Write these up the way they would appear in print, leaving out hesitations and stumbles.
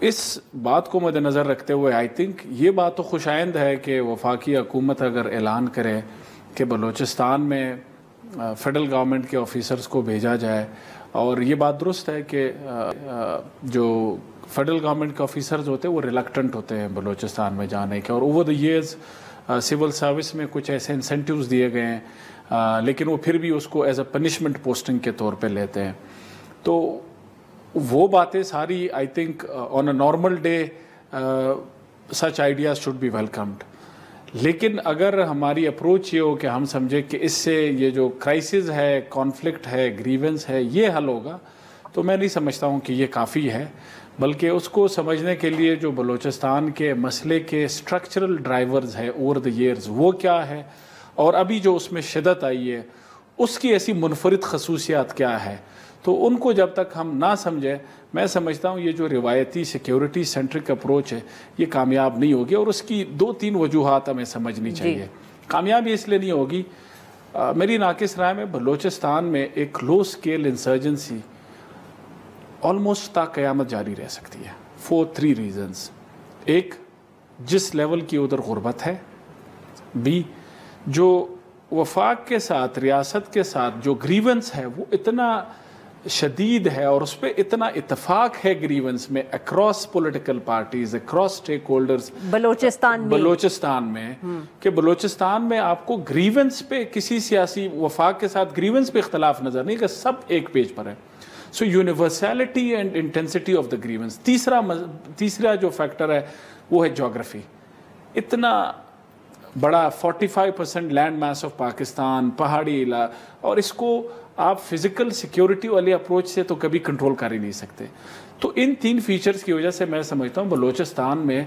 اس بات کو مد نظر رکھتے ہوئے آئی تھنک یہ بات تو خوش آئند ہے کہ وفاقی حکومت اگر اعلان کرے کہ بلوچستان میں فیڈرل گورنمنٹ کے آفیسرز کو بھیجا جائے، اور یہ بات درست ہے کہ جو فیڈرل گورنمنٹ کے آفیسرز ہوتے ہیں وہ ریلکٹنٹ ہوتے ہیں بلوچستان میں جانے کے، اور over the years civil service میں کچھ ایسے انسینٹیوز دیے گئے ہیں، لیکن وہ پھر بھی اس کو ایز اے پنشمنٹ پوسٹنگ کے طور پہ لیتے ہیں. تو وہ باتیں ساری I think on a normal day such ideas should be welcomed. لیکن اگر ہماری اپروچ یہ ہو کہ ہم سمجھے کہ اس سے یہ جو کرائسس ہے، کانفلکٹ ہے، گریونس ہے، یہ حل ہوگا، تو میں نہیں سمجھتا ہوں کہ یہ کافی ہے. بلکہ اس کو سمجھنے کے لیے جو بلوچستان کے مسئلے کے اسٹرکچرل ڈرائیورز ہیں اوور دا ایئرز وہ کیا ہے، اور ابھی جو اس میں شدت آئی ہے اس کی ایسی منفرد خصوصیات کیا ہے، تو ان کو جب تک ہم نہ سمجھیں، میں سمجھتا ہوں یہ جو روایتی سیکیورٹی سینٹرک اپروچ ہے یہ کامیاب نہیں ہوگی. اور اس کی 2-3 وجوہات ہمیں سمجھنی چاہیے. کامیابی اس لیے نہیں ہوگی، میری ناقص رائے میں بلوچستان میں ایک لو اسکیل انسرجنسی آلموسٹ تا قیامت جاری رہ سکتی ہے فور 3 ریزنز. ایک، جس لیول کی ادھر غربت ہے. بی، جو وفاق کے ساتھ، ریاست کے ساتھ جو گریونس ہے وہ اتنا شدید ہے، اور اس پہ اتنا اتفاق ہے گریونس میں across political parties, across stake holders Balochistan میں کہ بلوچستان میں آپ کو گریونس پہ کسی سیاسی وفاق کے ساتھ گریونس پہ اختلاف نظر نہیں کہ سب ایک پیج پر ہے. So universality and intensity of the grievances. تیسرا جو فیکٹر ہے وہ ہے جغرافی. اتنا بڑا 45% لینڈ میس آف پاکستان، پہاڑی علاقہ، اور اس کو آپ فزیکل سیکیورٹی والی اپروچ سے تو کبھی کنٹرول کر ہی نہیں سکتے. تو ان 3 فیچرز کی وجہ سے میں سمجھتا ہوں بلوچستان میں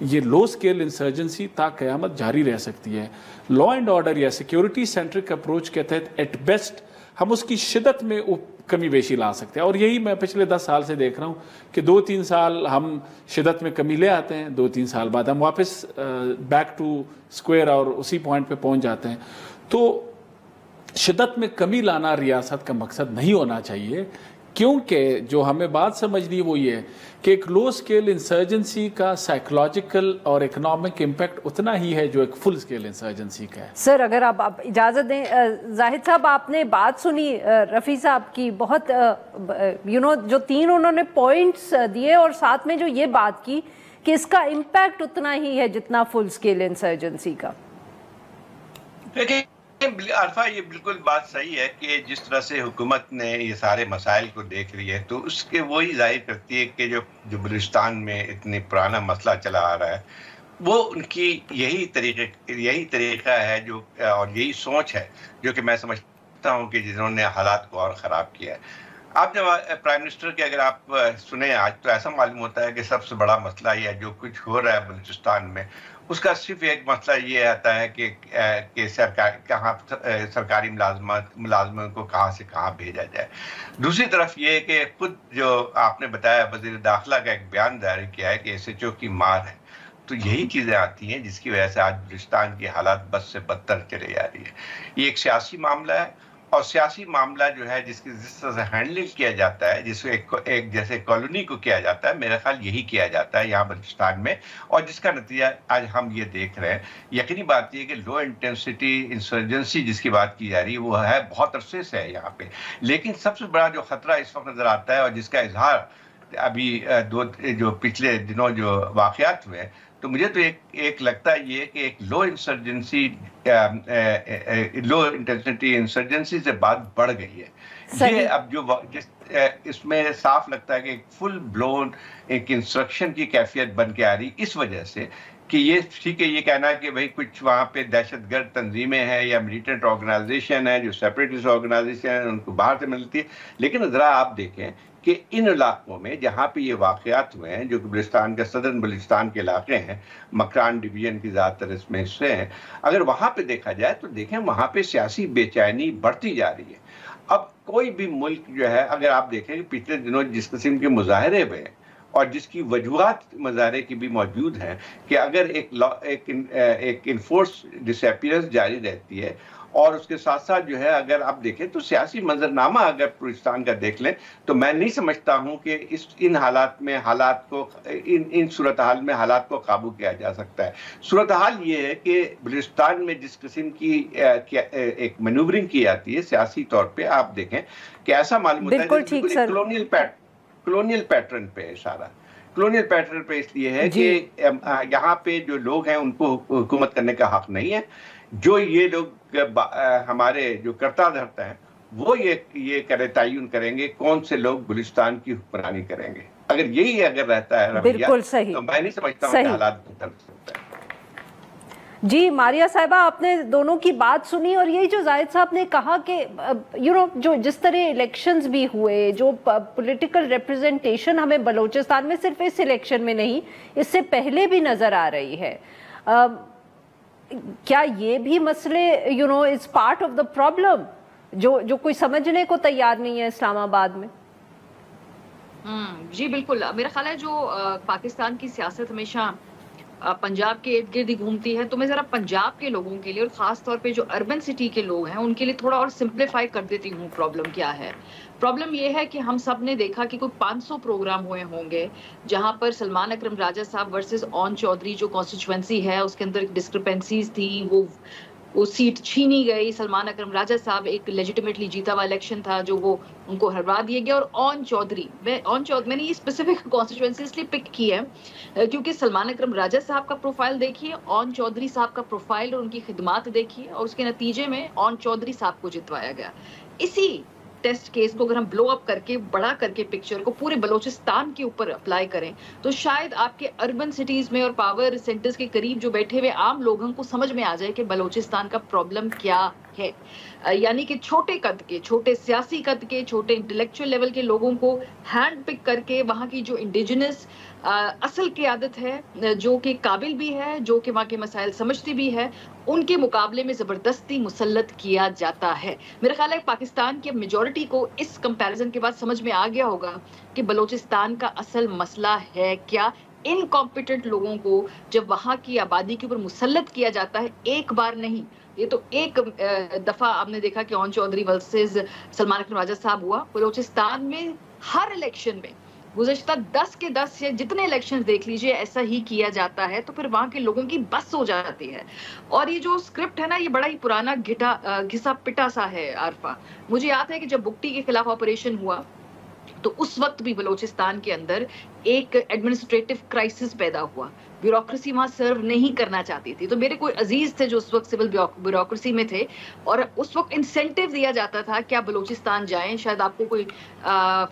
یہ لو اسکیل انسرجنسی تا قیامت جاری رہ سکتی ہے. لا اینڈ آرڈر یا سیکیورٹی سینٹرک اپروچ کے تحت ایٹ بیسٹ ہم اس کی شدت میں کمی بیشی لا سکتے ہیں، اور یہی میں پچھلے 10 سال سے دیکھ رہا ہوں کہ 2-3 سال ہم شدت میں کمی لے آتے ہیں، 2-3 سال بعد ہم واپس بیک ٹو اسکوائر اور اسی پوائنٹ پہ پہنچ جاتے ہیں. تو شدت میں کمی لانا ریاست کا مقصد نہیں ہونا چاہیے، کیونکہ جو ہمیں بات سمجھنی وہ یہ ہے کہ ایک لو اسکیل انسرجنسی کا سائیکولوجیکل اور اکنامک امپیکٹ اتنا ہی ہے جو ایک فل اسکیل انسرجنسی کا ہے. سر اگر آپ اجازت دیں، زاہد صاحب آپ نے بات سنی رفیع صاحب کی، بہت جو 3 انہوں نے پوائنٹس دیے، اور ساتھ میں جو یہ بات کی کہ اس کا امپیکٹ اتنا ہی ہے جتنا فل اسکیل انسرجنسی کا. عارفہ، یہ بالکل بات صحیح ہے کہ جس طرح سے حکومت نے یہ سارے مسائل کو دیکھ رہی ہے تو اس کے وہی ظاہر کرتی ہے کہ جو بلوچستان میں اتنی پرانا مسئلہ چلا آ رہا ہے وہ ان کی یہی طریقہ ہے جو اور یہی سوچ ہے جو کہ میں سمجھتا ہوں کہ جنہوں نے حالات کو اور خراب کیا ہے. آپ جب پرائم منسٹر کے اگر آپ سنیں آج تو ایسا معلوم ہوتا ہے کہ سب سے بڑا مسئلہ یہ ہے جو کچھ ہو رہا ہے بلوچستان میں، اس کا صرف ایک مسئلہ یہ آتا ہے کہ سرکاری ملازموں کو کہاں سے کہاں بھیجا جائے. دوسری طرف یہ کہ خود جو آپ نے بتایا وزیر داخلہ کا ایک بیان جاری کیا ہے کہ SHO کی مار ہے. تو یہی چیزیں آتی ہیں جس کی وجہ سے آج بلوچستان کی حالات بد سے بدتر چلے جا رہی ہے. یہ ایک سیاسی معاملہ ہے، اور سیاسی معاملہ جو ہے جس طرح سے ہینڈل کیا جاتا ہے، جس کو ایک جیسے کالونی کو کیا جاتا ہے، میرا خیال یہی کیا جاتا ہے یہاں بلوچستان میں، اور جس کا نتیجہ آج ہم یہ دیکھ رہے ہیں. یقینی بات یہ کہ لو انٹینسٹی انسرجنسی جس کی بات کی جا رہی ہے وہ ہے بہت عرصے سے ہے یہاں پہ. لیکن سب سے بڑا جو خطرہ اس وقت نظر آتا ہے اور جس کا اظہار ابھی جو پچھلے دنوں جو واقعات ہوئے، تو مجھے تو ایک لگتا ہے یہ کہ ایک لو انٹینسٹی انسرجنسی سے بات بڑھ گئی ہے. یہ اب جو اس میں صاف لگتا ہے کہ ایک فل بلون ایک انسٹرکشن کی کیفیت بن کے آ رہی، اس وجہ سے کہ یہ ٹھیک ہے یہ کہنا ہے کہ بھائی کچھ وہاں پہ دہشت گرد تنظیمیں ہیں یا ملیٹنٹ آرگنائزیشن ہے جو سیپریٹسٹ آرگنائزیشن ہے ان کو باہر سے ملتی ہے. لیکن ذرا آپ دیکھیں کہ ان علاقوں میں جہاں پہ یہ واقعات ہوئے ہیں جو کہ بلوچستان کا صدرن بلوچستان کے علاقے ہیں، مکران ڈویژن کی زیادہ تر اس میں حصے ہیں، اگر وہاں پہ دیکھا جائے تو دیکھیں وہاں پہ سیاسی بے چینی بڑھتی جا رہی ہے. اب کوئی بھی ملک جو ہے اگر آپ دیکھیں کہ پچھلے دنوں جس قسم کے مظاہرے ہوئے اور جس کی وجوہات مظاہرے کی بھی موجود ہیں کہ اگر ایک انفورس ڈس اپیئرنس جاری رہتی ہے اور اس کے ساتھ ساتھ جو ہے اگر آپ دیکھیں تو سیاسی منظرنامہ اگر بلوچستان کا دیکھ لیں تو میں نہیں سمجھتا ہوں کہ ان حالات میں ان صورتحال میں حالات کو قابو کیا جا سکتا ہے. صورتحال یہ ہے کہ بلوچستان میں جس قسم کی ایک مینوورنگ کی جاتی ہے سیاسی طور پہ، آپ دیکھیں کہ ایسا معلوم ہوتا ہے بالکل کلونیل پیٹرن پہ اشارہ. کلونیل پیٹرن پہ اس لیے ہے کہ یہاں پہ جو لوگ ہیں ان کو حکومت کرنے کا حق نہیں ہے. جو یہ لوگ ہمارے جو کرتا دھرتا ہیں وہ یہ تعین کریں گے کون سے لوگ بلوچستان کی حکمرانی کریں گے. اگر یہی رہتا ہے رویہ تو میں نہیں سمجھتا ہوں کہ حالات بدل سکتے ہیں. جی ماریہ صاحبہ، آپ نے دونوں کی بات سنی، اور یہی جو زاہد صاحب نے کہا کہ جو جس طرح الیکشنز بھی ہوئے، جو پولیٹیکل ریپرزنٹیشن ہمیں بلوچستان میں صرف اس الیکشن میں نہیں اس سے پہلے بھی نظر آ رہی ہے، کیا یہ بھی مسئلے is part of the problem جو کوئی سمجھنے کو تیار نہیں ہے اسلام آباد میں؟ جی بالکل، میرا خیال ہے جو پاکستان کی سیاست ہمیشہ پنجاب کے ارد گرد ہی گھومتی ہے، تو میں ذرا پنجاب کے لوگوں کے لیے اور خاص طور پہ جو اربن سٹی کے لوگ ہیں ان کے لیے تھوڑا اور سمپلیفائی کر دیتی ہوں پرابلم کیا ہے. پرابلم یہ ہے کہ ہم سب نے دیکھا کہ کوئی 500 پروگرام ہوئے ہوں گے جہاں پر سلمان اکرم راجہ صاحب ورسز اون چودھری جو کانسٹیچوئنسی ہے اس کے اندر ڈسکرپنسیز تھی، وہ سیٹ چھینی گئی. سلمان اکرم راجہ صاحب ایک لیجیٹیمیٹلی جیتا ہوا الیکشن تھا جو وہ ان کو ہروا دیا گیا، اور اون چودھری میں نے یہ اسپیسیفک کانسٹیچوئنسی اس لیے پک کی ہے کیونکہ سلمان اکرم راجہ صاحب کا پروفائل دیکھیے، اون چودھری صاحب کا پروفائل اور ان کی خدمات دیکھیے، اور اس کے نتیجے میں اون چودھری صاحب کو جتوایا گیا. اسی ٹیسٹ کیس کو اگر ہم بلو اپ کر کے بڑا کر کے پکچر کو پورے بلوچستان کے اوپر اپلائی کریں تو شاید آپ کے اربن سٹیز میں اور پاور سینٹرز کے قریب جو بیٹھے ہوئے عام لوگوں کو سمجھ میں آ جائے کہ بلوچستان کا پرابلم کیا ہے. یعنی کہ چھوٹے قد کے، چھوٹے سیاسی قد کے، چھوٹے انٹلیکچوئل لیول کے لوگوں کو ہینڈ پک کر کے وہاں کی جو انڈیجنس اصل قیادت ہے، جو کہ قابل بھی ہے، جو کہ وہاں کے مسائل سمجھتی بھی ہے، ان کے مقابلے میں زبردستی مسلط کیا جاتا ہے. میرا خیال ہے پاکستان کی میجورٹی کو اس کمپیریزن کے بعد سمجھ میں آ گیا ہوگا کہ بلوچستان کا اصل مسئلہ ہے کیا. انکمپیٹنٹ لوگوں کو جب وہاں کی آبادی کے اوپر مسلط کیا جاتا ہے، ایک بار نہیں، یہ تو ایک دفعہ آپ نے دیکھا کہ اون چودھری ورسز سلمان اکرم راجہ صاحب ہوا. بلوچستان میں ہر الیکشن میں گزشتہ 10 کے 10 یا جتنے الیکشن دیکھ لیجئے ایسا ہی کیا جاتا ہے، تو پھر وہاں کے لوگوں کی بس ہو جاتی ہے. اور یہ جو اسکرپٹ ہے نا، یہ بڑا ہی پرانا گھسا پٹا سا ہے. عارفہ، مجھے یاد ہے کہ جب بگٹی کے خلاف آپریشن ہوا تو اس وقت بھی بلوچستان کے اندر ایک ایڈمنسٹریٹو کرائسس پیدا ہوا، بیوروکریسی وہاں سرو نہیں کرنا چاہتی تھی. تو میرے کوئی عزیز تھے جو اس وقت سول بیوروکریسی میں تھے، اور اس وقت انسینٹیو دیا جاتا تھا کہ آپ بلوچستان جائیں. شاید آپ کو کوئی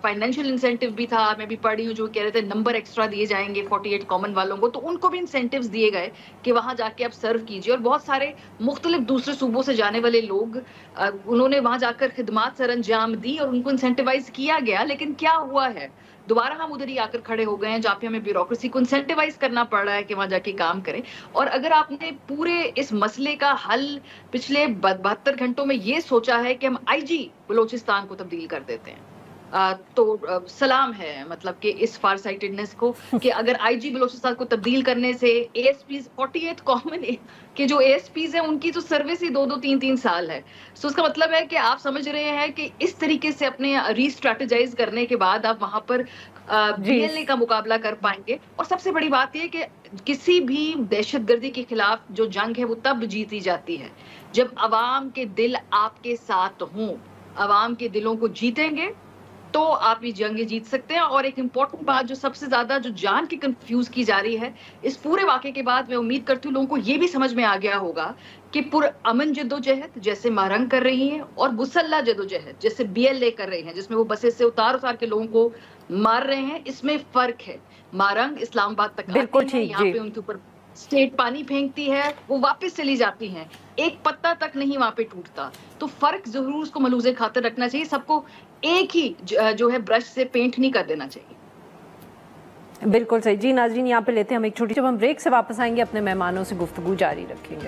فائنینشیل انسینٹیو بھی تھا، میں بھی پڑھی ہوں، جو کہہ رہے تھے نمبر ایکسٹرا دیے جائیں گے 48 کامن والوں کو، تو ان کو بھی انسینٹیوز دیے گئے کہ وہاں جا کے آپ سرو کیجیے. اور بہت سارے مختلف دوسرے صوبوں سے جانے والے لوگ انہوں نے وہاں جا کر خدمات سر انجام دی اور ان کو انسینٹیوائز کیا گیا. لیکن کیا ہوا ہے، دوبارہ ہم ادھر ہی آ کر کھڑے ہو گئے ہیں جہاں پہ ہمیں بیوروکریسی کو انسینٹیوائز کرنا پڑ رہا ہے کہ وہاں جا کے کام کریں. اور اگر آپ نے پورے اس مسئلے کا حل پچھلے 72 گھنٹوں میں یہ سوچا ہے کہ ہم آئی جی بلوچستان کو تبدیل کر دیتے ہیں، تو سلام ہے مطلب کہ اس فار سائٹڈنس کو کہ اگر آئی جی بلوچستان کو تبدیل کرنے سے اے ایس پیز 48 کامن کہ جو اے ایس پیز ہیں ان کی تو سروس ہی 2-3 سال ہے. سو اس کا مطلب ہے کہ آپ سمجھ رہے ہیں کہ اس طریقے سے اپنے ری اسٹریٹجائز کرنے کے بعد آپ وہاں پر بی ایل اے کا مقابلہ کر پائیں گے. اور سب سے بڑی بات یہ کہ کسی بھی دہشت گردی کے خلاف جو جنگ ہے وہ تب جیتی جاتی ہے جب عوام کے دل آپ کے ساتھ ہوں. عوام کے دلوں کو جیتیں گے تو آپ یہ جنگیں جیت سکتے ہیں. اور ایک امپورٹنٹ بات جو سب سے زیادہ جو جان کی کنفیوز کی جا رہی ہے اس پورے واقعے کے بعد، میں امید کرتی ہوں لوگوں کو یہ بھی سمجھ میں آ گیا ہوگا کہ پرامن جدوجہد جیسے مارنگ کر رہی ہیں اور مسلح جدوجہد جیسے بی ایل اے کر رہے ہیں، جس میں وہ بسیں سے اتار کے لوگوں کو مار رہے ہیں، اس میں فرق ہے. مارنگ اسلام آباد تک آتی ہے، یہاں پہ ان کے اوپر اسٹیٹ پانی پھینکتی ہے، وہ واپس چلی جاتی ہیں، ایک پتا تک نہیں وہاں پہ ٹوٹتا. تو فرق ضرور اس کو ملحوظ خاطر رکھنا چاہیے. سب کو ایک ہی جو ہے برش سے پینٹ نہیں کر دینا چاہیے. بالکل صحیح. جی ناظرین، یہاں پہ لیتے ہیں ہم ایک چھوٹی، جب ہم بریک سے واپس آئیں گے اپنے مہمانوں سے گفتگو جاری رکھیں گے.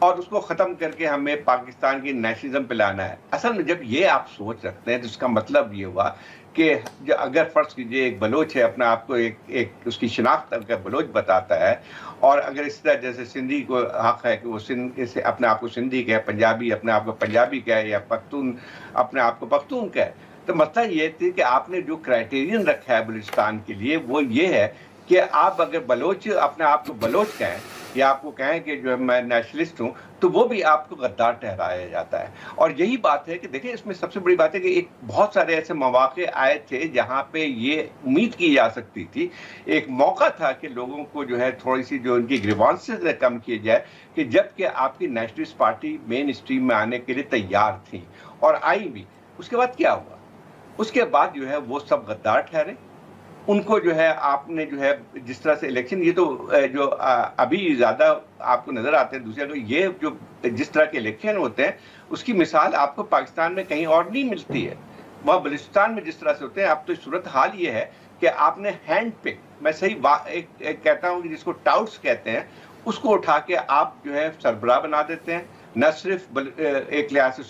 اور اس کو ختم کر کے ہمیں پاکستان کی نیشنلزم پہ لانا ہے. اصل میں جب یہ آپ سوچ رکھتے ہیں تو اس کا مطلب یہ ہوا کہ اگر فرض کیجئے ایک بلوچ ہے اپنا آپ کو ایک اس کی شناخت کا بلوچ بتاتا ہے، اور اگر اس طرح جیسے سندھی کو حق ہے کہ وہ اپنے آپ کو سندھی کہے، پنجابی اپنے آپ کو پنجابی کہے، یا پختون اپنے آپ کو پختون کہے، تو مسئلہ یہ تھی کہ آپ نے جو کرائٹیرین رکھا ہے بلوچستان کے لیے وہ یہ ہے کہ آپ اگر بلوچ اپنے آپ کو بلوچ کہیں یا آپ کو کہیں کہ جو میں نیشنلسٹ ہوں، تو وہ بھی آپ کو غدار ٹھہرایا جاتا ہے. اور یہی بات ہے کہ دیکھیں اس میں سب سے بڑی بات ہے کہ ایک بہت سارے ایسے مواقع آئے تھے جہاں پہ یہ امید کی جا سکتی تھی، ایک موقع تھا کہ لوگوں کو جو ہے تھوڑی سی جو ان کی گریوانسز کم کیے جائے، کہ جب کہ آپ کی نیشنلسٹ پارٹی مین اسٹریم میں آنے کے لیے تیار تھی اور آئی بھی. اس کے بعد کیا ہوا؟ اس کے بعد جو ہے وہ سب غدار ٹھہرے. ان کو جو ہے آپ نے جو ہے جس طرح سے الیکشن، یہ تو جو ابھی زیادہ آپ کو نظر آتے ہیں دوسرے کو، یہ جو جس طرح کے الیکشن ہوتے ہیں اس کی مثال آپ کو پاکستان میں کہیں اور نہیں ملتی ہے. وہاں بلوچستان میں جس طرح سے ہوتے ہیں، اب تو صورت حال یہ ہے کہ آپ نے ہینڈ پک، میں صحیح کہتا ہوں کہ جس کو ٹاؤٹس کہتے ہیں، اس کو اٹھا کے آپ جو ہے سربراہ بنا دیتے ہیں، نہ صرف ایک لحاظ سے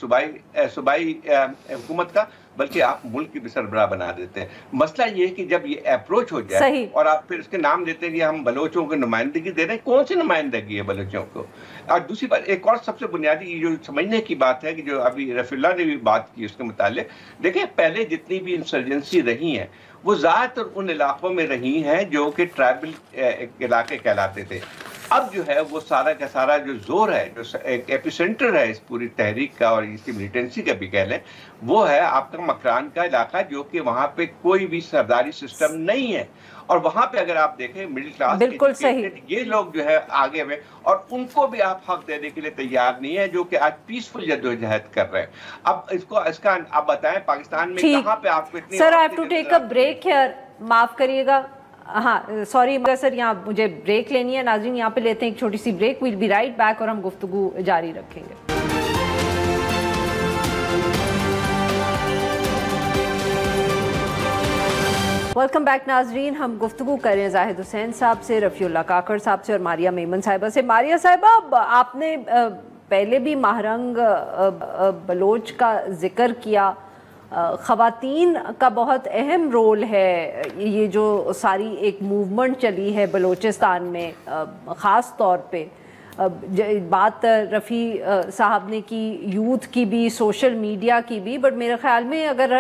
صوبائی حکومت کا، بلکہ آپ ملک کی بھی سربراہ بنا دیتے ہیں. مسئلہ یہ ہے کہ جب یہ اپروچ ہو جائے اور آپ پھر اس کے نام دیتے ہیں کہ ہم بلوچوں کو نمائندگی دے رہے ہیں، کون سی نمائندگی ہے بلوچوں کو؟ اور دوسری بات، ایک اور سب سے بنیادی جو سمجھنے کی بات ہے کہ جو ابھی رفیع اللہ نے بھی بات کی اس کے متعلق، دیکھیں پہلے جتنی بھی انسرجنسی رہی ہیں وہ زیادہ تر ان علاقوں میں رہی ہیں جو کہ ٹرائبل علاقے کہلاتے تھے. اب جو ہے وہ سارا کا سارا جو زور ہے، جو ایک ایپی سینٹر ہے اس پوری تحریک کا اور اس کی ملیٹنسی کا بھی کہہ لیں، وہ ہے آپ کا مکران کا علاقہ، جو کہ وہاں پہ کوئی بھی سرداری سسٹم نہیں ہے. اور وہاں پہ اگر آپ دیکھیں مڈل کلاس بالکل صحیح، یہ لوگ جو ہے آگے ہوئے، اور ان کو بھی آپ حق دینے کے لیے تیار نہیں ہے، جو کہ آج پیسفل جدوجہد کر رہے ہیں. اب اس کا آپ بتائیں پاکستان میں کہاں پہ آپ کو اتنی... sir I have to take a break here, معاف کریے گا، ہاں سوری سر، یہاں مجھے بریک لینی ہے. ناظرین یہاں پہ لیتے ہیں ایک چھوٹی سی break, we'll be right back, اور ہم گفتگو جاری رکھیں گے. ویلکم بیک ناظرین، ہم گفتگو کر رہے ہیں زاہد حسین صاحب سے، رفیع اللہ کاکڑ صاحب سے اور ماریہ میمن صاحبہ سے. ماریہ صاحبہ، آپ نے پہلے بھی ماہرنگ بلوچ کا ذکر کیا، خواتین کا بہت اہم رول ہے، یہ جو ساری ایک موومنٹ چلی ہے بلوچستان میں خاص طور پہ. بات رفیع صاحب نے کی یوتھ کی بھی، سوشل میڈیا کی بھی، بٹ میرے خیال میں اگر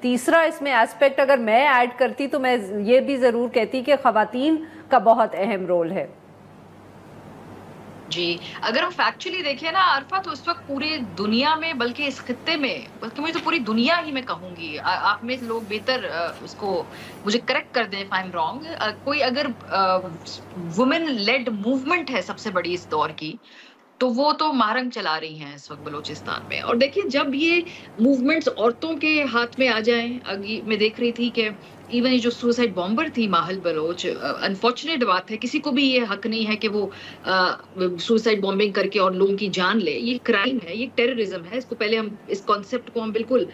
تیسرا اس میں ایسپیکٹ اگر میں ایڈ کرتی تو میں یہ بھی ضرور کہتی کہ خواتین کا بہت اہم رول ہے. جی، اگر ہم فیکچولی دیکھیں نا عرفہ، تو اس وقت پوری دنیا میں، بلکہ اس خطے میں، بلکہ مجھے تو پوری دنیا ہی میں کہوں گی، آپ میں لوگ بہتر اس کو مجھے کریکٹ کر دیں if I'm wrong، کوئی اگر وومن لیڈ موومنٹ ہے سب سے بڑی اس دور کی، تو وہ تو ماہرنگ چلا رہی ہیں اس وقت بلوچستان میں. اور دیکھیں جب یہ موومنٹس عورتوں کے ہاتھ میں آ جائیں، میں دیکھ رہی تھی کہ ایون یہ جو سوسائڈ بامبر تھی ماہل بلوچ، انفارچونیٹ بات ہے، کسی کو بھی یہ حق نہیں ہے کہ وہ سوسائڈ بامبنگ کر کے اور لوگوں کی جان لے. یہ کرائم ہے، یہ ٹیررزم ہے. اس کو پہلے ہم اس کانسیپٹ کو ہم بالکل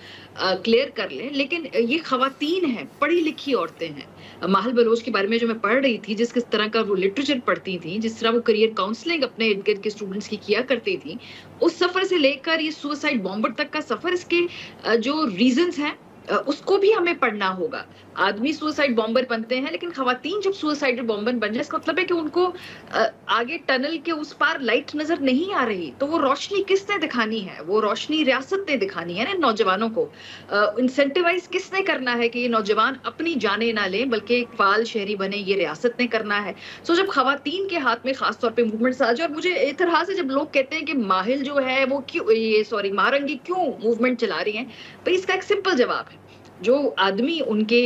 کلیئر کر لیں. لیکن یہ خواتین ہیں، پڑھی لکھی عورتیں ہیں. ماہل بلوچ کے بارے میں جو میں پڑھ رہی تھی، جس کس طرح کا وہ لٹریچر پڑھتی تھیں، جس طرح وہ کریئر کاؤنسلنگ اپنے ارد گرد کے اسٹوڈنٹس کی کیا کرتی تھیں، اس سفر سے لے کر یہ سوسائڈ بامبر تک کا سفر، اس کے جو ریزنز ہیں اس کو بھی ہمیں پڑھنا ہوگا. آدمی سوسائڈ بامبر بنتے ہیں، لیکن خواتین جب سوسائڈ بامبر بن جائے، اس کا مطلب ہے کہ ان کو آگے ٹنل کے اس پار لائٹ نظر نہیں آ رہی. تو وہ روشنی کس نے دکھانی ہے؟ وہ روشنی ریاست نے دکھانی ہے نا. نوجوانوں کو انسینٹیوائز کس نے کرنا ہے کہ یہ نوجوان اپنی جانیں نہ لیں بلکہ ایک فعال شہری بنے؟ یہ ریاست نے کرنا ہے. سو جب خواتین کے ہاتھ میں خاص طور پہ موومنٹس آ جائے، اور مجھے اعتراض ہے جب لوگ کہتے ہیں کہ ماہل جو ہے وہ کیوں ماہرنگی کیوں موومنٹ چلا رہی ہیں، بھائی اس کا ایک سمپل جواب ہے. جو آدمی ان کے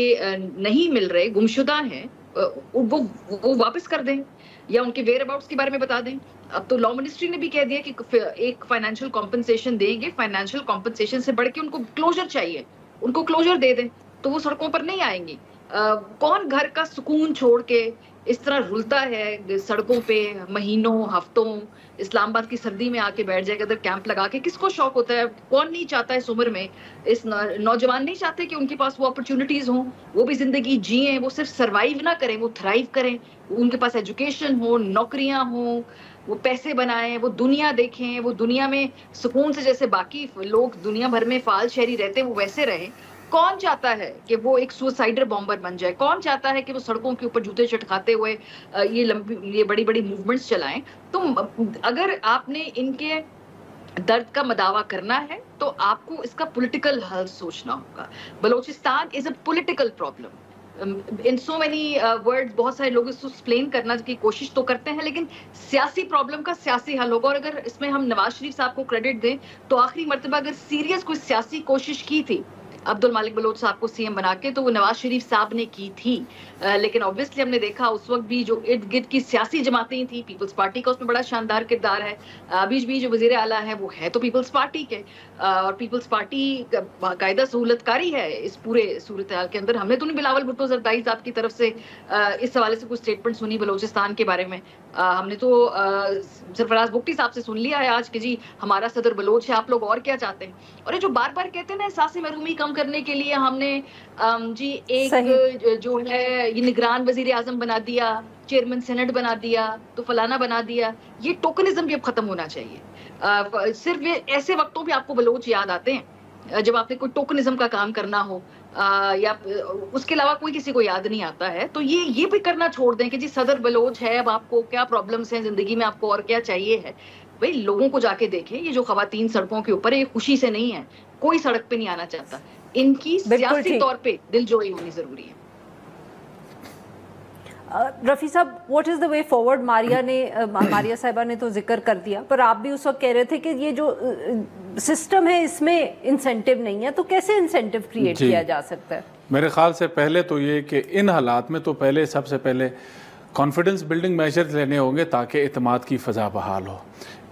نہیں مل رہے، گمشدہ ہیں، وہ واپس کر دیں یا ان کے ویئر اباؤٹس کے بارے میں بتا دیں. اب تو لا منسٹری نے بھی کہہ دیا کہ ایک فائنینشیل کمپنسیشن دیں گے. فائنینشیل کمپنسیشن سے بڑھ کے ان کو کلوجر چاہیے، ان کو کلوجر دے دیں تو وہ سڑکوں پر نہیں آئیں گی. کون گھر کا سکون چھوڑ کے اس طرح رلتا ہے سڑکوں پہ مہینوں ہفتوں, اسلام آباد کی سردی میں آ کے بیٹھ جائے گا ادھر کیمپ لگا کے, کس کو شوق ہوتا ہے؟ کون نہیں چاہتا ہے اس عمر میں, اس نوجوان نہیں چاہتے کہ ان کے پاس وہ اپرچونٹیز ہوں, وہ بھی زندگی جئیں, وہ صرف سروائیو نہ کریں, وہ تھرائیو کریں, ان کے پاس ایجوکیشن ہو, نوکریاں ہوں, وہ پیسے بنائیں, وہ دنیا دیکھیں, وہ دنیا میں سکون سے جیسے باقی لوگ دنیا بھر میں فعال شہری رہتے ہیں وہ ویسے رہیں. کون چاہتا ہے کہ وہ ایک سوسائڈر بامبر بن جائے؟ کون چاہتا ہے کہ وہ سڑکوں کے اوپر جوتے چٹکاتے ہوئے یہ بڑی بڑی موومنٹس چلائیں؟ تو اگر آپ نے ان کے درد کا مداوع کرنا ہے تو آپ کو اس کا پولیٹیکل حل سوچنا ہوگا. Balochistan is a political problem in so many words. بہت سارے لوگ اس کو ایکسپلین کرنا کی کوشش تو کرتے ہیں, لیکن سیاسی پرابلم کا سیاسی حل ہوگا. اور اگر اس میں ہم نواز شریف صاحب کو کریڈٹ دیں تو آخری مرتبہ اگر سیریس کوئی سیاسی کوشش کی تھی عبد المالک بلوچ صاحب کو سی ایم بنا کے تو وہ نواز شریف صاحب نے کی تھی. لیکن obviously ہم نے دیکھا اس وقت بھی جو ارد گرد کی سیاسی جماعتیں تھیں, پیپلز پارٹی کا اس میں بڑا شاندار کردار ہے. ابھی بھی جو وزیر اعلیٰ ہے وہ ہے تو پیپلز پارٹی کے, اور پیپلز پارٹی باقاعدہ سہولت کاری ہے اس پورے صورتحال کے اندر. ہم نے تو نہیں بلاول بھٹو زرداری صاحب کی طرف سے اس حوالے سے کوئی اسٹیٹمنٹ سنی بلوچستان کے بارے میں. ہم نے تو سرفراز بگٹی صاحب سے سن لیا ہے آج کہ جی ہمارا صدر بلوچ ہے, آپ لوگ اور کیا چاہتے ہیں. اور یہ جو بار بار کہتے ہیں نا احساس محرومی کم کرنے کے لیے ہم نے جی ایک جو ہے یہ نگران وزیر اعظم بنا دیا, چیئرمین سینٹ بنا دیا, تو فلانا بنا دیا, یہ ٹوکنزم بھی اب ختم ہونا چاہیے. صرف ایسے وقتوں پہ آپ کو بلوچ یاد آتے ہیں جب آپ نے کوئی ٹوکنزم کا کام کرنا ہو, یا اس کے علاوہ کوئی کسی کو یاد نہیں آتا ہے. تو یہ بھی کرنا چھوڑ دیں کہ جی صدر بلوچ ہے, اب آپ کو کیا پرابلمس ہیں زندگی میں, آپ کو اور کیا چاہیے ہے. بھائی لوگوں کو جا کے دیکھیں, یہ جو خواتین سڑکوں کے اوپر ہے یہ خوشی سے نہیں ہے, کوئی سڑک پہ نہیں آنا چاہتا, ان کی سیاسی طور پہ دل جوئی ہونی ضروری ہے. رفیع صاحب, what is the way forward? Maria صاحبہ نے تو ذکر کر دیا, پر آپ بھی اس وقت کہہ رہے تھے کہ یہ جو سسٹم ہے اس میں انسینٹیو نہیں ہے, تو کیسے انسینٹیو کریٹ کیا جا سکتا ہے؟ میرے خیال سے پہلے تو یہ کہ ان حالات میں تو سب سے پہلے کانفیڈنس بلڈنگ میجرز لینے ہوں گے تاکہ اعتماد کی فضا بحال ہو.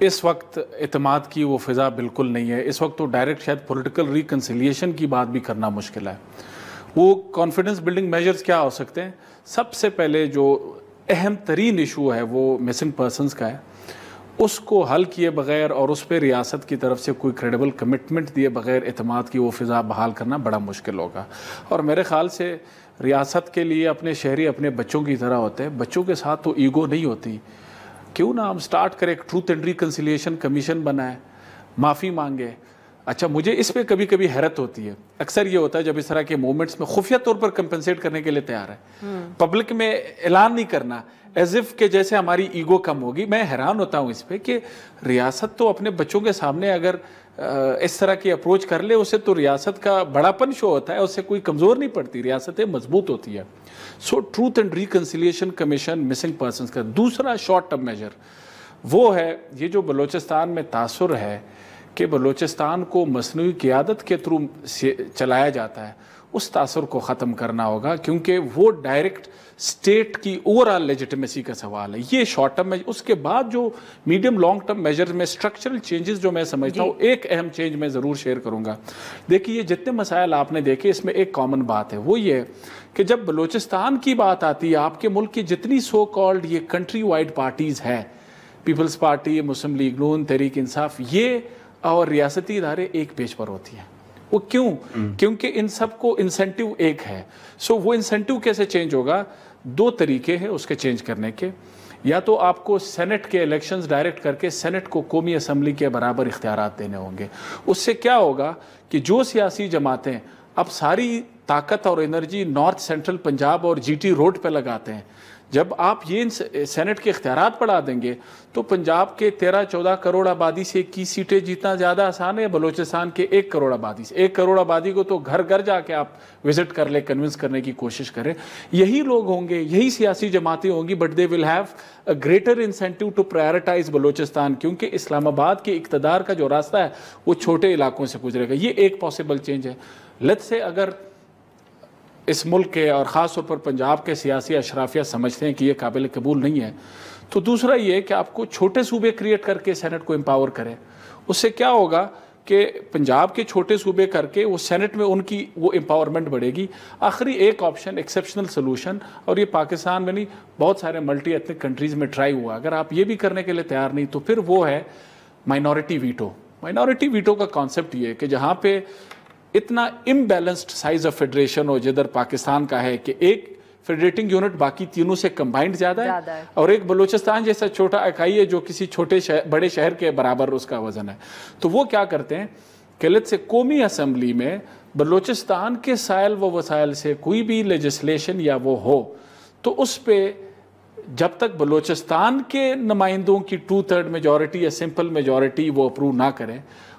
اس وقت اعتماد کی وہ فضا بالکل نہیں ہے. اس وقت تو ڈائریکٹ شاید پولیٹیکل ریکنسیلیشن کی بات بھی کرنا مشکل ہے. وہ کانفیڈنس بلڈنگ میجرز کیا ہو سکتے ہیں؟ سب سے پہلے جو اہم ترین ایشو ہے وہ مسنگ پرسنز کا ہے, اس کو حل کیے بغیر اور اس پہ ریاست کی طرف سے کوئی کریڈیبل کمٹمنٹ دیے بغیر اعتماد کی وہ فضا بحال کرنا بڑا مشکل ہوگا. اور میرے خیال سے ریاست کے لیے اپنے شہری اپنے بچوں کی طرح ہوتے ہیں, بچوں کے ساتھ تو ایگو نہیں ہوتی. کیوں نہ ہم سٹارٹ کریں, ایک ٹروتھ اینڈ ریکنسیلیشن کمیشن بنائیں, معافی مانگے. اچھا مجھے اس پہ کبھی کبھی حیرت ہوتی ہے, اکثر یہ ہوتا ہے جب اس طرح کے مومنٹس میں خفیہ طور پر کمپنسیٹ کرنے کے لیے تیار ہے, پبلک میں اعلان نہیں کرنا, ایز اف کہ جیسے ہماری ایگو کم ہوگی. میں حیران ہوتا ہوں اس پہ کہ ریاست تو اپنے بچوں کے سامنے اگر اس طرح کی اپروچ کر لے, اسے تو ریاست کا بڑا پن شو ہوتا ہے, اس سے کوئی کمزور نہیں پڑتی, ریاستیں مضبوط ہوتی ہے. So truth and reconciliation commission missing persons کا. دوسرا شارٹ ٹرم میجر وہ ہے یہ جو بلوچستان میں تاثر ہے کہ بلوچستان کو مصنوعی قیادت کے تھرو چلایا جاتا ہے, اس تاثر کو ختم کرنا ہوگا, کیونکہ وہ ڈائریکٹ اسٹیٹ کی اوور آل لیجیٹمیسی کا سوال ہے. یہ شارٹ ٹرم. اس کے بعد جو میڈیم لانگ ٹرم میجر میں اسٹرکچرل چینجز جو میں سمجھتا ہوں, ایک اہم چینج میں ضرور شیئر کروں گا. دیکھیے یہ جتنے مسائل آپ نے دیکھے اس میں ایک کامن بات ہے, وہ یہ کہ جب بلوچستان کی بات آتی ہے, آپ کے ملک کی جتنی سو کالڈ یہ کنٹری وائڈ پارٹیز ہیں, پیپلز پارٹی, مسلم لیگ نون, تحریک انصاف, یہ اور ریاستی ادارے ایک پیج پر ہوتی ہیں. وہ کیوں؟ کیونکہ ان سب کو انسینٹیو ایک ہے. سو وہ انسینٹیو کیسے چینج ہوگا؟ دو طریقے ہیں اس کے چینج کرنے کے. یا تو آپ کو سینٹ کے الیکشنز ڈائریکٹ کر کے سینٹ کو قومی اسمبلی کے برابر اختیارات دینے ہوں گے. اس سے کیا ہوگا کہ جو سیاسی جماعتیں اب ساری طاقت اور انرجی نارتھ سینٹرل پنجاب اور جی ٹی روڈ پہ لگاتے ہیں, جب آپ یہ سینٹ کے اختیارات بڑھا دیں گے تو پنجاب کے 13-14 کروڑ آبادی سے 21 سیٹیں جیتنا زیادہ آسان ہے بلوچستان کے 1 کروڑ آبادی سے. 1 کروڑ آبادی کو تو گھر گھر جا کے آپ وزٹ کر لیں, کنونس کرنے کی کوشش کریں. یہی لوگ ہوں گے, یہی سیاسی جماعتیں ہوں گی, but they will have a greater incentive to prioritize Balochistan, کیونکہ اسلام آباد کے اقتدار کا جو راستہ ہے وہ چھوٹے علاقوں سے گزرے گا. یہ ایک پاسبل چینج ہے. لیٹس سے اگر اس ملک کے اور خاص طور پر پنجاب کے سیاسی اشرافیہ سمجھتے ہیں کہ یہ قابل قبول نہیں ہے, تو دوسرا یہ ہے کہ آپ کو چھوٹے صوبے کریٹ کر کے سینٹ کو امپاور کریں. اس سے کیا ہوگا کہ پنجاب کے چھوٹے صوبے کر کے وہ سینٹ میں ان کی وہ امپاورمنٹ بڑھے گی. آخری ایک آپشن ایکسیپشنل سلوشن, اور یہ پاکستان میں نہیں بہت سارے ملٹی ایتھنک کنٹریز میں ٹرائی ہوا, اگر آپ یہ بھی کرنے کے لیے تیار نہیں تو پھر وہ ہے مائنورٹی ویٹو. مائنورٹی ویٹو کا کانسیپٹ یہ ہے کہ جہاں پہ اتنا امبیلنسڈ سائز آف فیڈریشن ہو, جدھر پاکستان کا ہے کہ ایک فیڈریٹنگ یونٹ باقی تینوں سے کمبائنڈ زیادہ ہے, اور ایک بلوچستان جیسا چھوٹا اکائی ہے جو کسی چھوٹے بڑے شہر کے برابر اس کا وزن ہے. تو وہ کیا کرتے ہیں کہ لیٹ سے قومی اسمبلی میں بلوچستان کے سائل و وسائل سے کوئی بھی لیجسلیشن یا وہ ہو تو اس پہ جب تک بلوچستان کے نمائندوں کی 2/3 میجورٹی یا سمپل میجورٹی وہ اپروو نہ کریں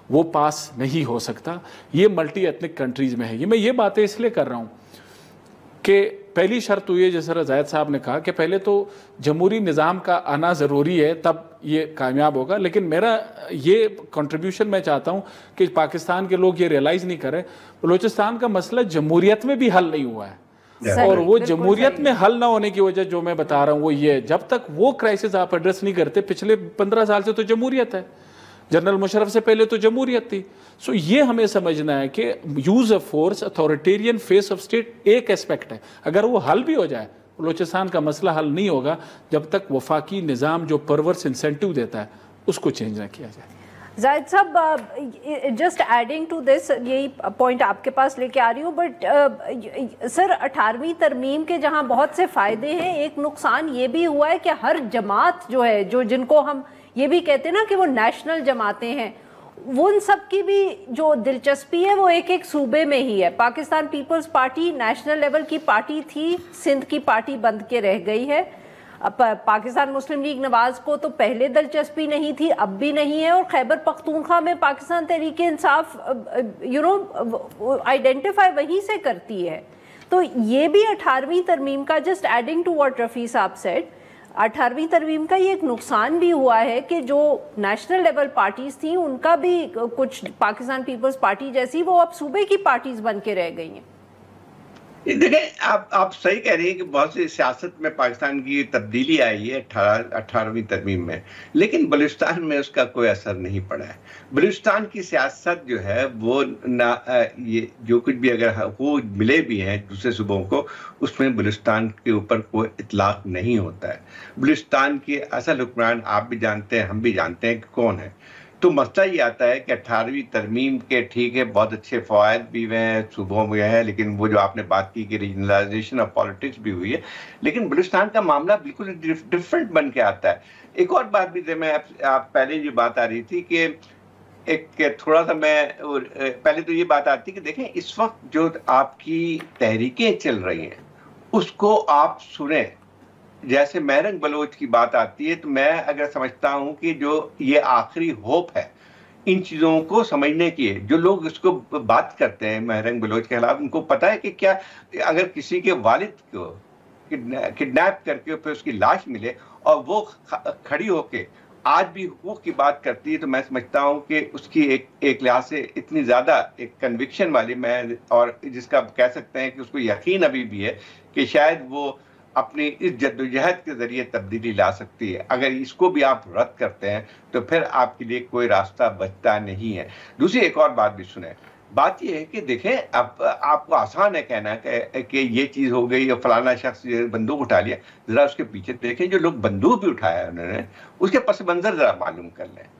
وہ پاس نہیں ہو سکتا. یہ ملٹی ایتھنک کنٹریز میں ہے. میں یہ باتیں اس لیے کر رہا ہوں کہ پہلی شرط تو یہ جیسا زاہد صاحب نے کہا کہ پہلے تو جمہوری نظام کا آنا ضروری ہے, تب یہ کامیاب ہوگا. لیکن میرا یہ کنٹریبیوشن میں چاہتا ہوں کہ پاکستان کے لوگ یہ ریئلائز نہیں کریں, بلوچستان کا مسئلہ جمہوریت میں بھی حل نہیں ہوا ہے, اور وہ جمہوریت میں حل نہ ہونے کی وجہ جو میں بتا رہا ہوں وہ یہ ہے, جب تک وہ کرائسس آپ ایڈریس نہیں کرتے, پچھلے 15 سال سے تو جمہوریت ہے, جنرل مشرف سے پہلے تو جمہوریت تھی. سو یہ ہمیں سمجھنا ہے کہ use of force, authoritarian face of state ایک اسپیکٹ ہے, اگر وہ حل بھی ہو جائے بلوچستان کا مسئلہ حل نہیں ہوگا جب تک وفاقی نظام جو پرورس انسینٹیو دیتا ہے اس کو چینج نہ کیا جائے. زاہد صاحب جسٹ ایڈنگ ٹو دس, یہی پوائنٹ آپ کے پاس لے کے آ رہی ہوں, بٹ سر 18ویں ترمیم کے جہاں بہت سے فائدے ہیں, ایک نقصان یہ بھی ہوا ہے کہ ہر جماعت جو ہے, جو جن کو ہم یہ بھی کہتے ہیں نا کہ وہ نیشنل جماعتیں ہیں, وہ ان سب کی بھی جو دلچسپی ہے وہ ایک صوبے میں ہی ہے. پاکستان پیپلز پارٹی نیشنل لیول کی پارٹی تھی, سندھ کی پارٹی بند کے رہ گئی ہے. پاکستان مسلم لیگ نواز کو تو پہلے دلچسپی نہیں تھی, اب بھی نہیں ہے, اور خیبر پختونخوا میں پاکستان تحریک انصاف آئیڈینٹیفائی وہیں سے کرتی ہے. تو یہ بھی 18ویں ترمیم کا, just adding to what Rafi sahib said, 18ویں ترمیم کا یہ ایک نقصان بھی ہوا ہے کہ جو نیشنل لیول پارٹیز تھیں ان کا بھی کچھ پاکستان پیپلز پارٹی جیسی وہ اب صوبے کی پارٹیز بن کے رہ گئی ہیں. دیکھیں آپ صحیح کہہ رہی ہیں کہ بہت سی سیاست میں پاکستان کی تبدیلی آئی ہے 18ویں ترمیم میں, لیکن بلوچستان میں اس کا کوئی اثر نہیں پڑا ہے. بلوچستان کی سیاست جو ہے وہ یہ جو کچھ بھی اگر حقوق ملے بھی ہیں دوسرے صوبوں کو, اس میں بلوچستان کے اوپر کوئی اطلاق نہیں ہوتا ہے. بلوچستان کی اصل حکمران آپ بھی جانتے ہیں, ہم بھی جانتے ہیں کہ کون ہے. تو مسئلہ یہ آتا ہے کہ 18ویں ترمیم کے ٹھیک ہے بہت اچھے فوائد بھی ہوئے ہیں صوبوں میں ہیں, لیکن وہ جو آپ نے بات کی کہ ریجنلائزیشن آف پالیٹکس بھی ہوئی ہے, لیکن بلوچستان کا معاملہ بالکل ڈفرینٹ بن کے آتا ہے. ایک اور بات بھی میں آپ پہلے یہ بات آ رہی تھی کہ ایک تھوڑا سا میں پہلے تو یہ بات آتی کہ دیکھیں اس وقت جو آپ کی تحریکیں چل رہی ہیں اس کو آپ سنیں. جیسے مہرنگ بلوچ کی بات آتی ہے تو میں اگر سمجھتا ہوں کہ جو یہ آخری ہوپ ہے ان چیزوں کو سمجھنے کی ہے, جو لوگ اس کو بات کرتے ہیں مہرنگ بلوچ کے خلاف, ان کو پتہ ہے کہ کیا اگر کسی کے والد کو کڈنیپ کر کے پھر اس کی لاش ملے اور وہ کھڑی ہو کے آج بھی حقوق کی بات کرتی ہے, تو میں سمجھتا ہوں کہ اس کی ایک لحاظ سے اتنی زیادہ ایک کنوکشن والی میں, اور جس کا کہہ سکتے ہیں کہ اس کو یقین ابھی بھی ہے کہ شاید وہ اپنی اس جدوجہد کے ذریعے تبدیلی لا سکتی ہے. اگر اس کو بھی آپ رد کرتے ہیں تو پھر آپ کے لیے کوئی راستہ بچتا نہیں ہے. دوسری ایک اور بات بھی سنیں, بات یہ ہے کہ دیکھیں آپ کو آسان ہے کہنا کہ یہ چیز ہو گئی اور فلانا شخص بندوق اٹھا لیا, ذرا اس کے پیچھے دیکھیں جو لوگ بندوق بھی اٹھایا ہے انہوں نے اس کے پس منظر ذرا معلوم کر لیں.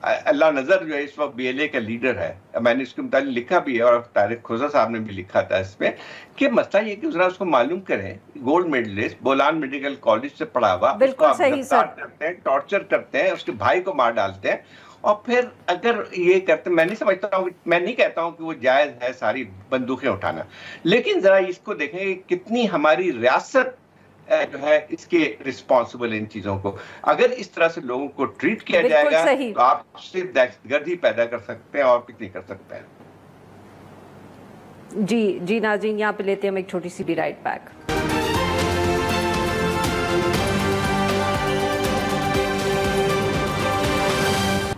اللہ نظر جو ہے اس وقت BLA کا لیڈر ہے, میں نے اس کے متعلق لکھا بھی ہے اور طارق کھوزہ صاحب نے بھی لکھا تھا اس میں, کہ مسئلہ یہ کہ ذرا اس کو معلوم کریں, gold medalist Bolan medical college سے پڑھا ہوا, بالکل صحیح سر, کرتے ہیں, ٹارچر کرتے ہیں, اس کے بھائی کو مار ڈالتے ہیں, اور پھر اگر یہ کرتے, میں نہیں سمجھتا ہوں, میں نہیں کہتا ہوں کہ وہ جائز ہے ساری بندوقیں اٹھانا, لیکن ذرا اس کو دیکھیں کہ کتنی ہماری ریاست جو ہے اس کے رسپانسبل ان چیزوں کو. اگر اس طرح سے لوگوں کو ٹریٹ کیا جائے گا تو آپ صرف دہشت گردی پیدا کر سکتے ہیں اور کچھ نہیں کر سکتے ہیں. جی ناظرین, یہاں پہ لیتے ہیں ہم ایک چھوٹی سی بھی رائٹ بیک.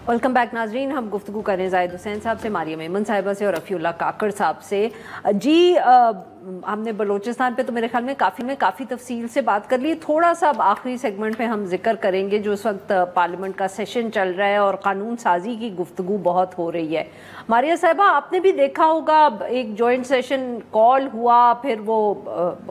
ویلکم بیک ناظرین, ہم گفتگو کر رہے ہیں زاہد حسین صاحب سے, ماریہ میمن صاحبہ سے اور رفیع اللہ کاکڑ صاحب سے. جی ہم نے بلوچستان پہ تو میرے خیال میں کافی تفصیل سے بات کر لی. تھوڑا سا اب آخری سیگمنٹ میں ہم ذکر کریں گے جو اس وقت پارلیمنٹ کا سیشن چل رہا ہے اور قانون سازی کی گفتگو بہت ہو رہی ہے. ماریہ صاحبہ, آپ نے بھی دیکھا ہوگا ایک جوائنٹ سیشن کال ہوا, پھر وہ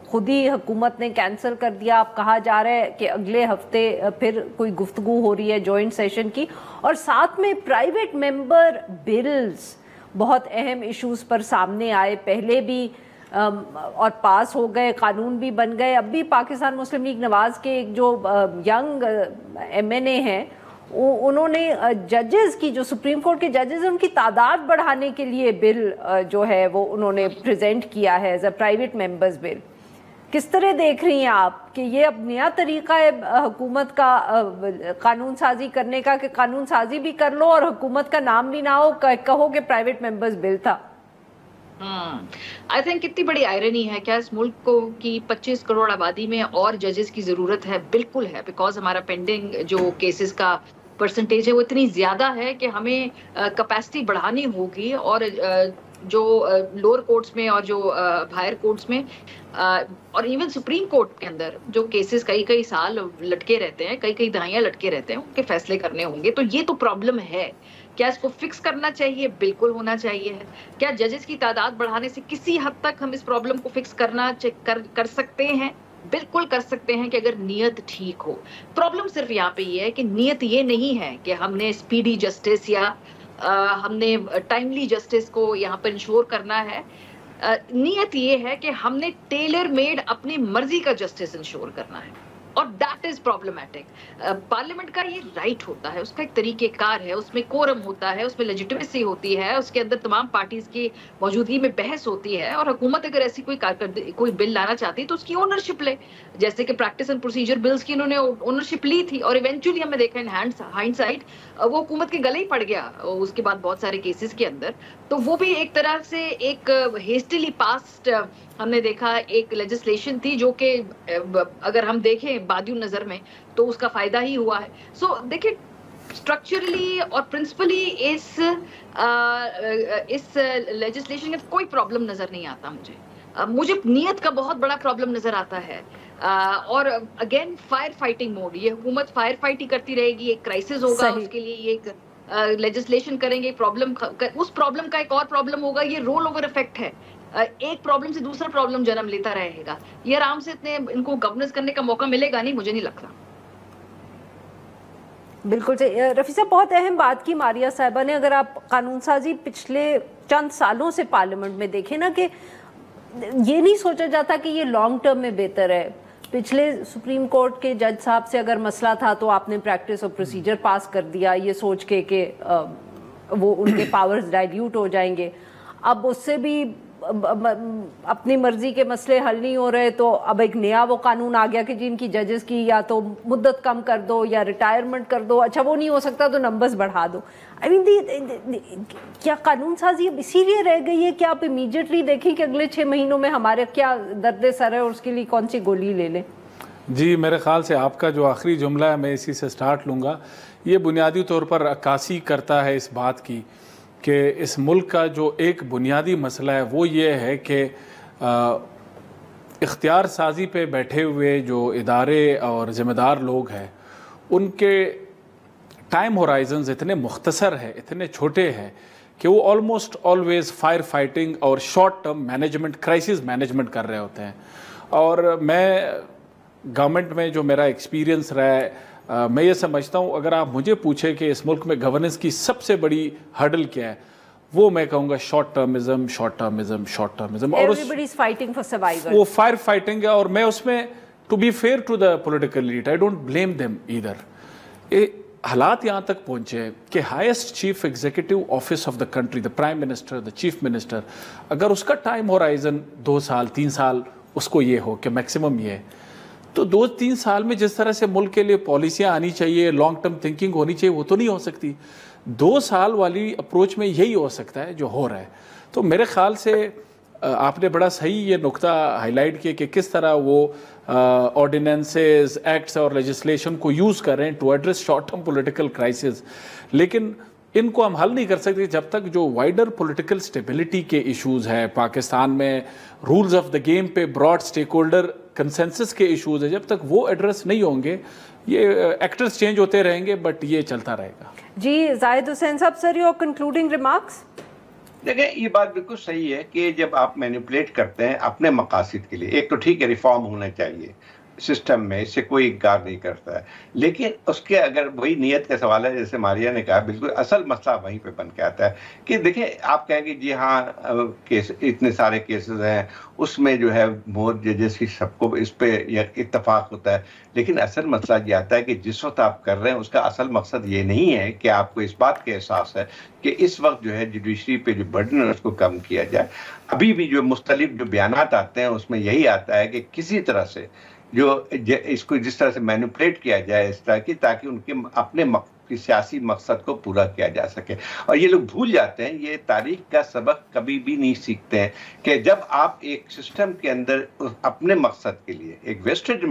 خود ہی حکومت نے کینسل کر دیا. اب کہا جا رہا ہے کہ اگلے ہفتے پھر کوئی گفتگو ہو رہی ہے جوائنٹ سیشن کی, اور ساتھ میں پرائیویٹ ممبر بلز بہت اہم ایشوز پر سامنے آئے, پہلے بھی اور پاس ہو گئے, قانون بھی بن گئے. اب بھی پاکستان مسلم لیگ نواز کے ایک جو ینگ ایم این اے ہیں, انہوں نے ججز کی, جو سپریم کورٹ کے ججز ہیں, ان کی تعداد بڑھانے کے لیے بل جو ہے وہ انہوں نے پریزنٹ کیا ہے ایز اے پرائیویٹ ممبرز بل. کس طرح دیکھ رہی ہیں آپ کہ یہ اب نیا طریقہ ہے حکومت کا قانون سازی کرنے کا, کہ قانون سازی بھی کر لو اور حکومت کا نام بھی نہ ہو, کہو کہ پرائیویٹ ممبرز بل تھا؟ آئی تھنک کتنی بڑی آئرنی ہے. کیا اس ملک کو کی 25 کروڑ آبادی میں اور ججز کی ضرورت ہے؟ بالکل ہے, بیکاز ہمارا پینڈنگ جو کیسز کا پرسنٹیج ہے وہ اتنی زیادہ ہے کہ ہمیں کیپیسٹی بڑھانی ہوگی. اور جو لوور کورٹس میں اور جو ہائر کورٹس میں اور ایون سپریم کورٹ کے اندر جو کیسز کئی سال لٹکے رہتے ہیں, کئی دہائیاں لٹکے رہتے ہیں, ان کے فیصلے کرنے ہوں گے. تو یہ تو پرابلم ہے. کیا اس کو فکس کرنا چاہیے؟ بالکل ہونا چاہیے. کیا ججز کی تعداد بڑھانے سے کسی حد تک ہم اس پرابلم کو فکس کر سکتے ہیں؟ بالکل کر سکتے ہیں, کہ اگر نیت ٹھیک ہو. پرابلم صرف یہاں پہ یہ ہے کہ نیت یہ نہیں ہے کہ ہم نے اسپیڈی جسٹس یا ہم نے ٹائملی جسٹس کو یہاں پر انشور کرنا ہے. نیت یہ ہے کہ ہم نے ٹیلر میڈ اپنی مرضی کا جسٹس انشور کرنا ہے, اور دیٹ از پرابلمٹک. پارلیمنٹ کا یہ رائٹ ہوتا ہے, اس کا ایک طریقہ کار ہے, اس میں کورم ہوتا ہے, اس میں لیجیٹمیسی ہوتی ہے, اس کے اندر تمام پارٹیز کی موجودگی میں بحث ہوتی ہے. اور حکومت اگر ایسی کوئی بل لانا چاہتی تو اس کی اونرشپ لے, جیسے کہ پریکٹس اینڈ پروسیجر بلز کی انہوں نے اونرشپ لی تھی, اور ایونچولی ہم نے دیکھا ہائنڈ سائڈ وہ حکومت کے گلے ہی پڑ گیا اس کے بعد بہت سارے کیسز کے اندر. تو وہ بھی ایک طرح سے ایک ہیسٹیلی پاسڈ ہم نے دیکھا ایک لیجسلیشن تھی, جو کہ اگر ہم دیکھیں بادی نظر میں تو اس کا فائدہ ہی ہوا ہے. سو دیکھیں اسٹرکچرلی اور پرنسپلی اس لیجسلیشن میں کوئی پرابلم نظر نہیں آتا مجھے نیت کا بہت بڑا پرابلم نظر آتا ہے. اور اگین فائر فائٹنگ موڈ, یہ حکومت فائر فائٹ ہی کرتی رہے گی. ایک کرائسس ہوگا, اس کے لیے یہ ایک لیجسلیشن کریں گے, پرابلم, اس پرابلم کا ایک اور پرابلم ہوگا, یہ رول اوور افیکٹ ہے. ایک پرابلم سے دوسرا پرابلم جنم لیتا رہے گا. یہ آرام سے اتنے ان کو گورننس کرنے کا موقع ملے گا نہیں, مجھے نہیں لگتا. بالکل رفیع صاحب, بہت اہم بات کی ماریہ صاحبہ نے. اگر آپ قانون سازی پچھلے چند سالوں سے پارلیمنٹ میں دیکھیں نا, کہ یہ نہیں سوچا جاتا کہ یہ لانگ ٹرم میں بہتر ہے. پچھلے سپریم کورٹ کے جج صاحب سے اگر مسئلہ تھا تو آپ نے پریکٹس اور پروسیجر پاس کر دیا, یہ سوچ کے کہ وہ ان کے پاورز ڈائلیوٹ ہو جائیں گے. اب اس سے بھی اپنی مرضی کے مسئلے حل نہیں ہو رہے, تو اب ایک نیا وہ قانون آ گیا کہ جن کی ججز کی یا تو مدت کم کر دو یا ریٹائرمنٹ کر دو. اچھا وہ نہیں ہو سکتا تو نمبرز بڑھا دو. آئی مین کیا قانون سازی اب اسی لیے رہ گئی ہے کہ آپ امیڈیٹلی دیکھیں کہ اگلے 6 مہینوں میں ہمارے کیا درد سر ہے اور اس کے لیے کون سی گولی لے لیں؟ جی, میرے خیال سے آپ کا جو آخری جملہ ہے میں اسی سے سٹارٹ لوں گا. یہ بنیادی طور پر عکاسی کرتا ہے اس بات کی کہ اس ملک کا جو ایک بنیادی مسئلہ ہے وہ یہ ہے کہ اختیار سازی پہ بیٹھے ہوئے جو ادارے اور ذمہ دار لوگ ہیں, ان کے ٹائم ہورائزنز اتنے مختصر ہیں, اتنے چھوٹے ہیں کہ وہ آلموسٹ آلویز فائر فائٹنگ اور short term management, crisis management کر رہے ہوتے ہیں. اور میں گورنمنٹ میں جو میرا ایکسپیرینس رہا ہے, میں یہ سمجھتا ہوں اگر آپ مجھے پوچھیں کہ اس ملک میں گورننس کی سب سے بڑی ہرڈل کیا ہے, وہ میں کہوں گا شارٹ ٹرمزم. اور وہ فائر فائٹنگ ہے. اور میں اس میں to be fair to the political lead, I don't blame them either. حالات یہاں تک پہنچے کہ highest chief executive office of the country, the prime minister, the chief minister, اگر اس کا ٹائم ہورائزن 2 سال 3 سال اس کو یہ ہو کہ میکسیمم یہ ہے, تو 2-3 سال میں جس طرح سے ملک کے لیے پالیسیاں آنی چاہیے, لانگ ٹرم تھنکنگ ہونی چاہیے, وہ تو نہیں ہو سکتی. 2 سال والی اپروچ میں یہی ہو سکتا ہے جو ہو رہا ہے. تو میرے خیال سے آپ نے بڑا صحیح یہ نقطہ ہائی لائٹ کیا کہ کس طرح وہ آرڈیننسز, ایکٹس اور لیجسلیشن کو یوز کر رہے ہیں to address short term political crisis. لیکن ان کو ہم حل نہیں کر سکتے جب تک جو وائڈر پولیٹیکل سٹیبلٹی کے ایشوز ہیں پاکستان میں، رولز آف دا گیم پہ براڈ سٹیک ہولڈر کنسنسس کے ایشوز ہیں، جب تک وہ ایڈریس نہیں ہوں گے یہ ایکٹرز چینج ہوتے رہیں گے بٹ یہ چلتا رہے گا. جی زاہد حسین صاحب سر، یور کنکلوڈنگ ریمارکس. دیکھیں یہ بات بالکل صحیح ہے کہ جب آپ مینیپولیٹ کرتے ہیں اپنے مقاصد کے لیے، ایک تو ٹھیک ہے ریفارم ہونا چاہیے سسٹم میں، اس سے کوئی انکار نہیں کرتا ہے، لیکن اس کے اگر وہی نیت کا سوال ہے جیسے ماریہ نے کہا، بالکل اصل مسئلہ وہیں پہ بن کے آتا ہے کہ دیکھیں آپ کہیں گے جی ہاں کیس اتنے سارے کیسز ہیں، اس میں جو ہے مور ججز کی سب کو اس پہ اتفاق ہوتا ہے، لیکن اصل مسئلہ یہ آتا ہے کہ جس وقت آپ کر رہے ہیں اس کا اصل مقصد یہ نہیں ہے کہ آپ کو اس بات کا احساس ہے کہ اس وقت جو ہے جوڈیشری پہ جو برڈن ہے اس کو کم کیا جائے. ابھی بھی جو مختلف جو بیانات آتے ہیں اس میں یہی آتا ہے کہ کسی طرح سے جو اس کو جس طرح سے مینیپولیٹ کیا جائے اس طرح کی، تاکہ ان کے اپنے سیاسی مقصد کو پورا کیا جا سکے. اور یہ لوگ بھول جاتے ہیں، یہ تاریخ کا سبق کبھی بھی نہیں سیکھتے ہیں کہ جب آپ ایک سسٹم کے اندر اپنے مقصد کے لیے ایک ویسٹڈ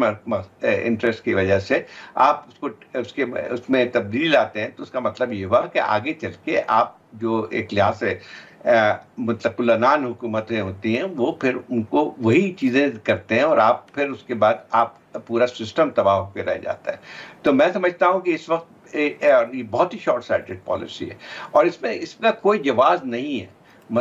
انٹرسٹ کی وجہ سے آپ اس میں تبدیلی لاتے ہیں تو اس کا مطلب یہ ہوا کہ آگے چل کے آپ جو ایک لحاظ سے مطلق العنان حکومتیں ہوتی ہیں وہ پھر ان کو وہی چیزیں کرتے ہیں اور آپ پھر اس کے بعد آپ پورا سسٹم تباہ ہو کے رہ جاتا ہے. تو میں سمجھتا ہوں کہ اس وقت یہ بہت ہی شارٹ سائٹڈ پالیسی ہے اور اس کا کوئی جواز نہیں ہے.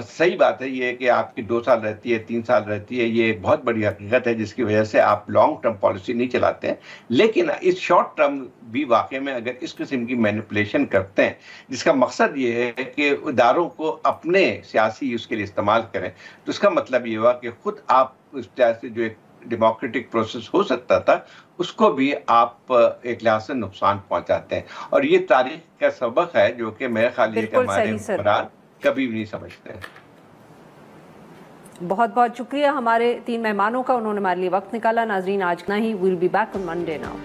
صحیح بات ہے یہ کہ آپ کی 2 سال رہتی ہے 3 سال رہتی ہے، یہ بہت بڑی حقیقت ہے جس کی وجہ سے آپ لانگ ٹرم پالیسی نہیں چلاتے ہیں، لیکن اس شارٹ ٹرم بھی واقع میں اگر اس قسم کی مینیپولیشن کرتے ہیں جس کا مقصد یہ ہے کہ اداروں کو اپنے سیاسی اس کے لیے استعمال کریں، تو اس کا مطلب یہ ہوا کہ خود آپ اس طرح سے جو ایک ڈیموکریٹک پروسیس ہو سکتا تھا اس کو بھی آپ ایک لحاظ سے نقصان پہنچاتے ہیں. اور یہ تاریخ کا سبق ہے جو کہ میرے خیال یہ کہ ہمارے حکمران کبھی بھی نہیں سمجھتے ہیں. بہت بہت شکریہ ہمارے 3 مہمانوں کا، انہوں نے ہمارے لیے وقت نکالا. ناظرین آج اتنا ہی، we'll be back on Monday now.